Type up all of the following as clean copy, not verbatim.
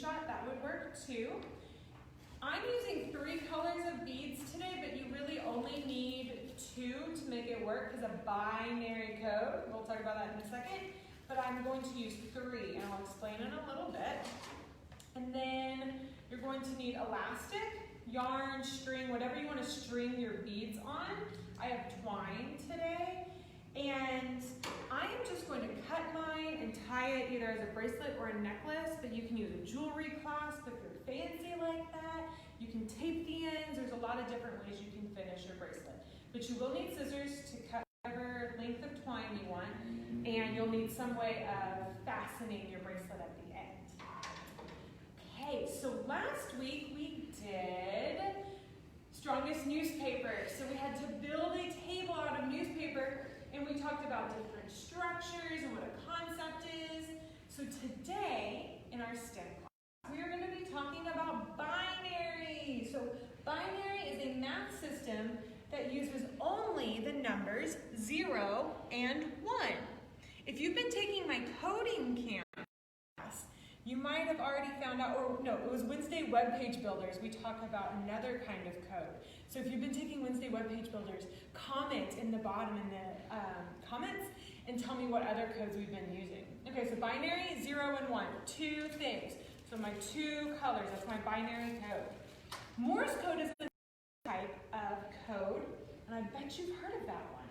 screenshot, that would work too. I'm using 3 colors of beads today, but you really only need 2 to make it work because of binary code. We'll talk about that in a second. But I'm going to use 3, and I'll explain in a little bit. And then you're going to need elastic, yarn, string, whatever you want to string your beads on. I have twine today. And I am just going to cut mine and tie it either as a bracelet or a necklace, but you can use a jewelry clasp if you're fancy like that. You can tape the ends. There's a lot of different ways you can finish your bracelet. But you will need scissors to cut whatever length of twine you want, and you'll need some way of fastening your bracelet at the end. Okay, so last week we did strongest newspaper. So we had to build a table out of newspaper, and we talked about different structures and what a concept is. So today, in our STEM class, we are going to be talking about binary. So binary is a math system that uses only the numbers 0 and 1. If you've been taking my coding class, you might have already found out, or no, it was Wednesday Web Page Builders. We talk about another kind of code. So if you've been taking Wednesday Web Page Builders, comment in the bottom in the comments and tell me what other codes we've been using. Okay, so binary, 0 and 1, 2 things. So my 2 colors, that's my binary code. Morse code is a type of code, and I bet you've heard of that one.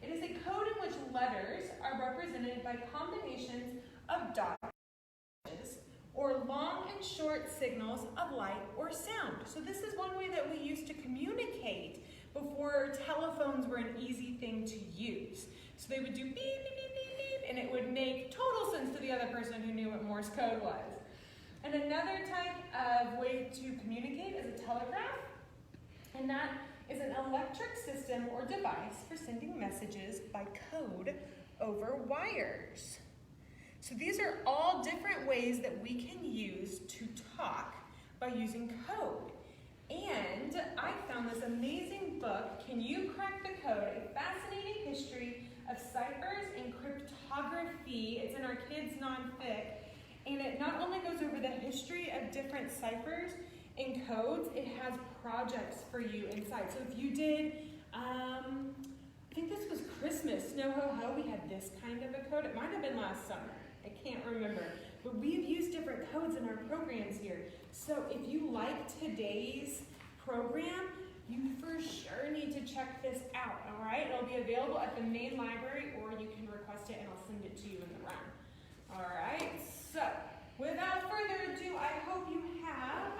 It is a code in which letters are represented by combinations of dots or long and short signals of light or sound. So this is one way that we used to communicate before telephones were an easy thing to use. So they would do beep, beep, beep, beep, beep, and it would make total sense to the other person who knew what Morse code was. And another type of way to communicate is a telegraph, and that is an electric system or device for sending messages by code over wires. So these are all different ways that we can use to talk by using code. And I found this amazing book, Can You Crack the Code? A Fascinating History of Ciphers and Cryptography. It's in our kids' non-fic. And it not only goes over the history of different ciphers and codes, it has projects for you inside. So if you did, I think this was Christmas, Snow Ho Ho, we had this kind of a code. It might have been last summer. I can't remember, but we've used different codes in our programs here. So if you like today's program, you for sure need to check this out, all right? It'll be available at the main library, or you can request it and I'll send it to you in the run. All right, so without further ado, I hope you have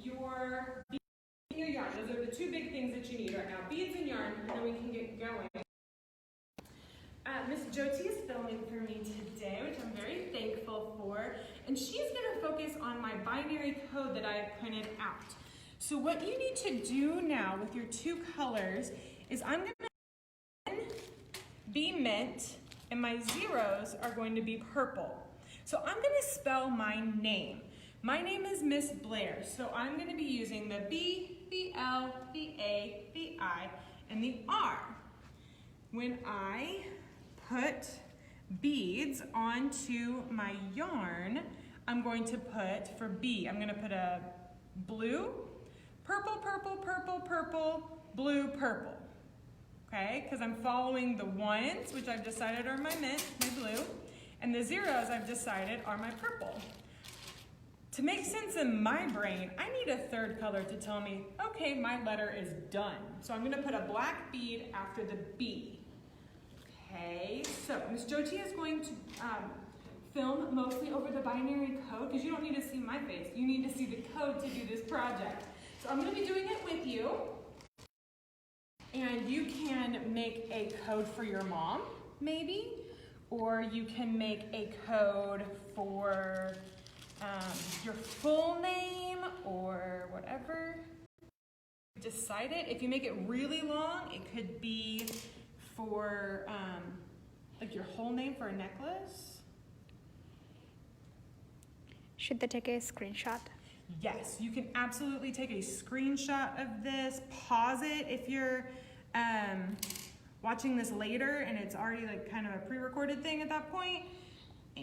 your beads and your yarn. Those are the 2 big things that you need right now, beads and yarn, and then we can get going. Miss Jyoti is filming for me today, which I'm very thankful for, and she's going to focus on my binary code that I have printed out. So what you need to do now with your 2 colors is I'm going to be mint, and my zeros are going to be purple. So I'm going to spell my name. My name is Miss Blair, so I'm going to be using the B, the L, the A, the I, and the R. When I put beads onto my yarn, I'm going to put, for B, I'm going to put a blue, purple, purple, purple, purple, blue, purple. Okay, because I'm following the 1s, which I've decided are my mint, my blue, and the 0s I've decided are my purple. To make sense in my brain, I need a 3rd color to tell me, okay, my letter is done. So I'm going to put a black bead after the B. Okay, so Ms. Jyoti is going to film mostly over the binary code, because you don't need to see my face. You need to see the code to do this project. So I'm going to be doing it with you. And you can make a code for your mom, maybe, or you can make a code for your full name or whatever. Decide it. If you make it really long, it could be for like your whole name for a necklace. Should they take a screenshot? Yes, you can absolutely take a screenshot of this, pause it if you're watching this later and it's already like kind of a pre-recorded thing at that point,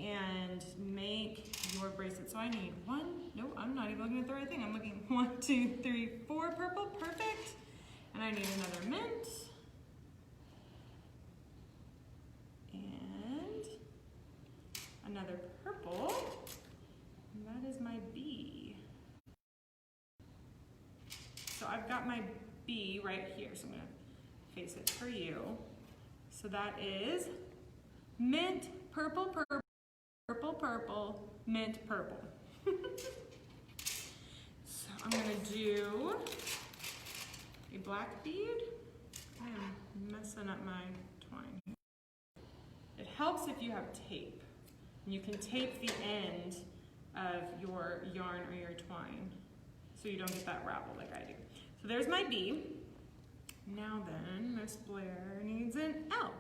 and make your bracelet. So I need one, nope, I'm not even looking at the right thing. I'm looking 1, 2, 3, 4 purple, perfect. And I need another mint. And another purple. And that is my B. So I've got my B right here. So I'm gonna face it for you. So that is mint, purple, purple, purple, purple, mint, purple. So I'm gonna do a black bead. I am messing up my twine. It helps if you have tape. And you can tape the end of your yarn or your twine so you don't get that ravel like I do. So there's my B. Now then, Miss Blair needs an L.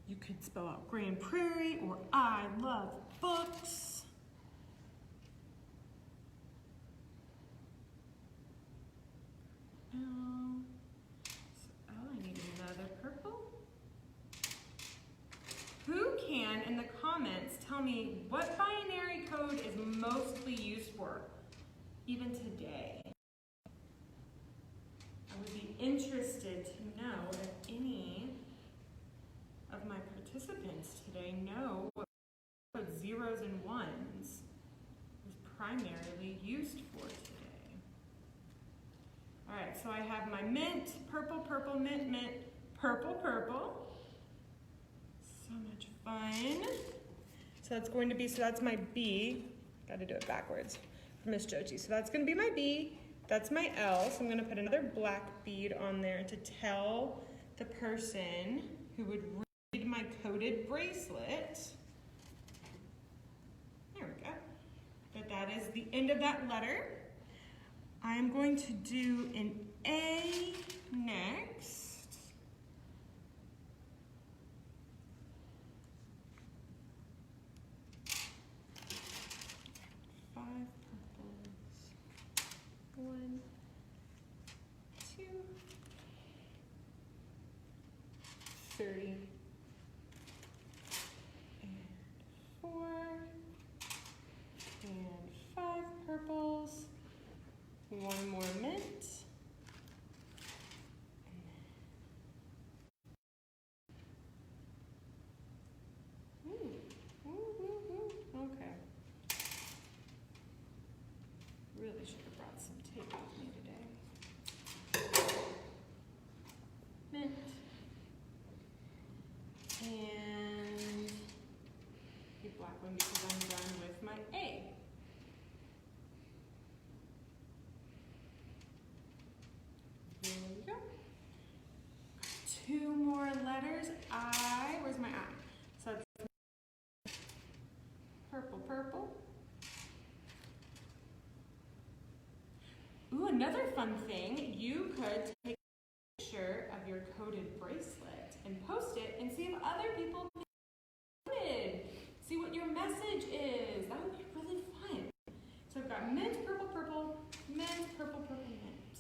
You could spell out Grand Prairie or I love books. L. So L, I need another purple. Who can, in the comments, tell me what binary code is mostly used for, even today? I would be interested to know if any of my participants today know what zeros and ones is primarily used for today. All right, so I have my mint, purple, purple, mint, mint, purple, purple. So much fun. So that's going to be, so that's my B. Got to do it backwards for Miss Joji. So that's going to be my B. That's my L. So I'm going to put another black bead on there to tell the person who would read my coded bracelet. There we go. That is the end of that letter. I'm going to do an A next. Purples. 1, 2, 3, and 4, and 5 purples. 1 more mint. Okay. Really should have brought some tape with me today. Mint. And a black one because I'm done with my A. There we go. 2 more letters. I, where's my I? So it's purple, purple. Ooh, another fun thing, you could take a picture of your coded bracelet and post it and see if other people coded. See what your message is. That would be really fun. So I've got mint, purple, purple, mint, purple, purple, mint.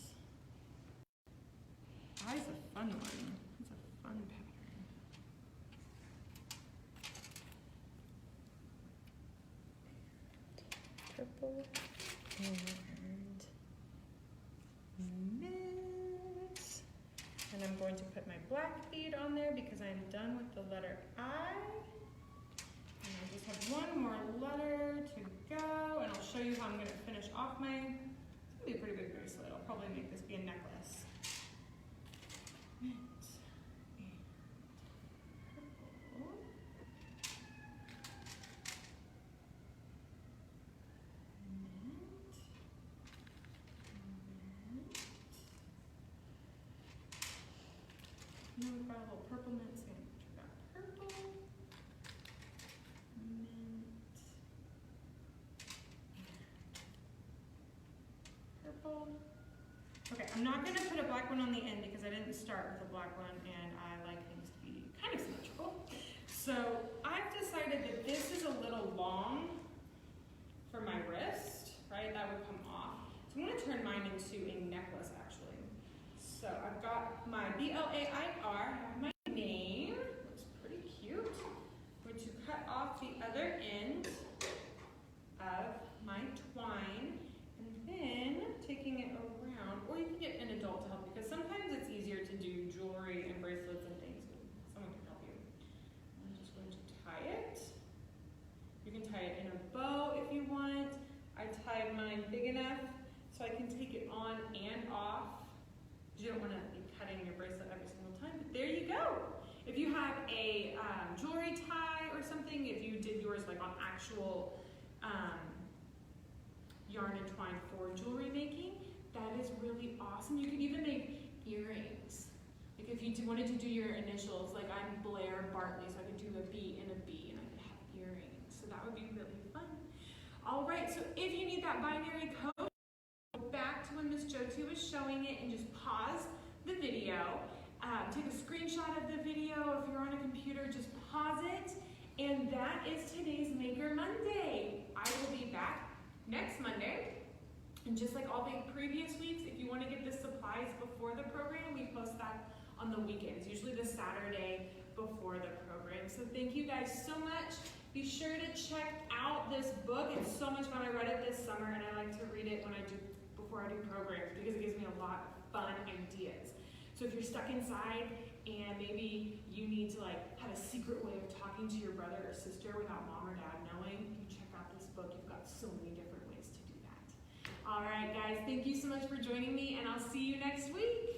I's a fun one. It's a fun pattern. Purple and mint. And I'm going to put my black bead on there because I'm done with the letter I. And I just have 1 more letter to go, and I'll show you how I'm going to finish off my, it's going to be a pretty big bracelet. I'll probably make this be a necklace. Mint and purple. Now we've got a little purple mint, so we've got purple, mint, purple. Okay, I'm not going to put a black one on the end because I didn't start with a black one and I like things to be kind of symmetrical. So I've decided that this is a little long for my wrist, right? That would come off. So I'm going to turn mine into a necklace actually. So I've got my BLAIR, I have my name, looks pretty cute. a jewelry tie or something, if you did yours like on actual yarn and twine for jewelry making, that is really awesome. You can even make earrings. Like if you wanted to do your initials, like I'm Blair Bartley, so I could do a B and a B, and I could have earrings. So that would be really fun. All right, so if you need that binary code, go back to when Miss Jyoti was showing it and just pause the video. Take a screenshot of the video. If you're on a computer, just pause it. And that is today's Maker Monday. I will be back next Monday. And just like all the previous weeks, if you want to get the supplies before the program, we post that on the weekends, usually the Saturday before the program. So thank you guys so much. Be sure to check out this book. It's so much fun. I read it this summer, and I like to read it before I do programs because it gives me a lot of fun ideas. So if you're stuck inside and maybe you need to have a secret way of talking to your brother or sister without mom or dad knowing, you check out this book. You've got so many different ways to do that. All right, guys, thank you so much for joining me, and I'll see you next week.